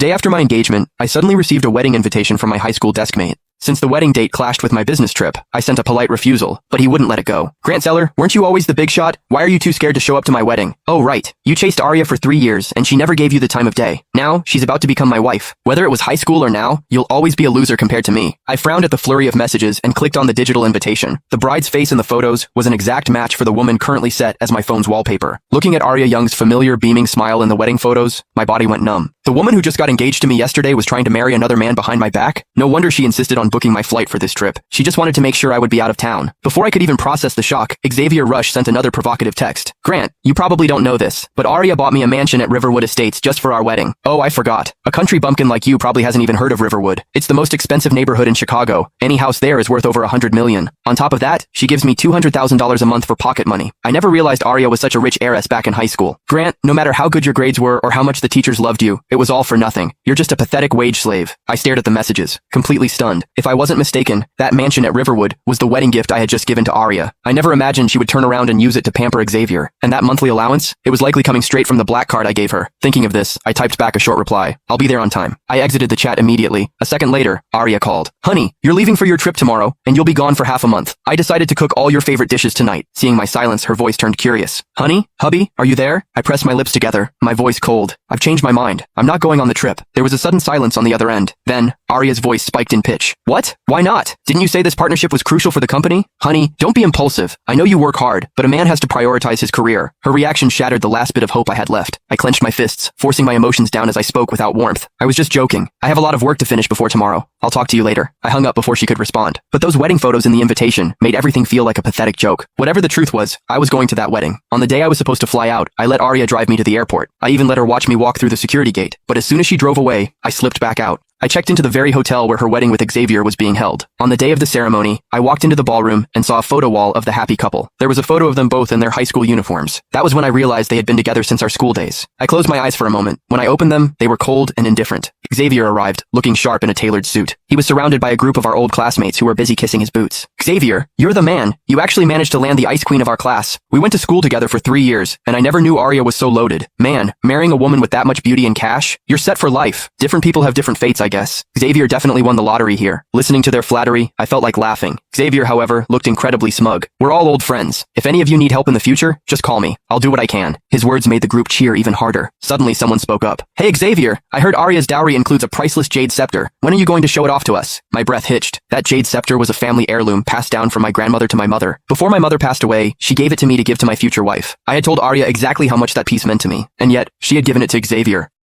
Day after my engagement, I suddenly received a wedding invitation from my high school desk mate. Since the wedding date clashed with my business trip, I sent a polite refusal, but he wouldn't let it go. Grant Zeller, weren't you always the big shot? Why are you too scared to show up to my wedding? Oh right, you chased Arya for 3 years and she never gave you the time of day. Now, she's about to become my wife. Whether it was high school or now, you'll always be a loser compared to me. I frowned at the flurry of messages and clicked on the digital invitation. The bride's face in the photos was an exact match for the woman currently set as my phone's wallpaper. Looking at Arya Young's familiar beaming smile in the wedding photos, my body went numb. The woman who just got engaged to me yesterday was trying to marry another man behind my back? No wonder she insisted on booking my flight for this trip. She just wanted to make sure I would be out of town. Before I could even process the shock, Xavier Rush sent another provocative text. Grant, you probably don't know this, but Arya bought me a mansion at Riverwood Estates just for our wedding. Oh, I forgot. A country bumpkin like you probably hasn't even heard of Riverwood. It's the most expensive neighborhood in Chicago. Any house there is worth over $100 million. On top of that, she gives me $200,000 a month for pocket money. I never realized Arya was such a rich heiress back in high school. Grant, no matter how good your grades were or how much the teachers loved you, it was all for nothing. You're just a pathetic wage slave. I stared at the messages, completely stunned. If I wasn't mistaken, that mansion at Riverwood was the wedding gift I had just given to Arya. I never imagined she would turn around and use it to pamper Xavier. And that monthly allowance? It was likely coming straight from the black card I gave her. Thinking of this, I typed back a short reply. I'll be there on time. I exited the chat immediately. A second later, Arya called. Honey, you're leaving for your trip tomorrow, and you'll be gone for half a month. I decided to cook all your favorite dishes tonight. Seeing my silence, her voice turned curious. Honey? Hubby? Are you there? I pressed my lips together, my voice cold. I've changed my mind. I'm not going on the trip. There was a sudden silence on the other end. Then, Arya's voice spiked in pitch. What? Why not? Didn't you say this partnership was crucial for the company? Honey, don't be impulsive. I know you work hard, but a man has to prioritize his career. Her reaction shattered the last bit of hope I had left. I clenched my fists, forcing my emotions down as I spoke without warmth. I was just joking. I have a lot of work to finish before tomorrow. I'll talk to you later. I hung up before she could respond. But those wedding photos in the invitation made everything feel like a pathetic joke. Whatever the truth was, I was going to that wedding. On the day I was supposed to fly out, I let Arya drive me to the airport. I even let her watch me walk through the security gate. But as soon as she drove away, I slipped back out. I checked into the very hotel where her wedding with Xavier was being held. On the day of the ceremony, I walked into the ballroom and saw a photo wall of the happy couple. There was a photo of them both in their high school uniforms. That was when I realized they had been together since our school days. I closed my eyes for a moment. When I opened them, they were cold and indifferent. Xavier arrived, looking sharp in a tailored suit. He was surrounded by a group of our old classmates who were busy kissing his boots. Xavier, you're the man. You actually managed to land the ice queen of our class. We went to school together for 3 years, and I never knew Arya was so loaded. Man, marrying a woman with that much beauty and cash? You're set for life. Different people have different fates, I guess. Xavier definitely won the lottery here. Listening to their flattery, I felt like laughing. Xavier, however, looked incredibly smug. We're all old friends. If any of you need help in the future, just call me. I'll do what I can. His words made the group cheer even harder. Suddenly, someone spoke up. Hey Xavier, I heard Arya's dowry includes a priceless jade scepter. When are you going to show it off to us? My breath hitched. That jade scepter was a family heirloom passed down from my grandmother to my mother. Before my mother passed away, she gave it to me to give to my future wife. I had told Arya exactly how much that piece meant to me, and yet, she had given it to Xavier.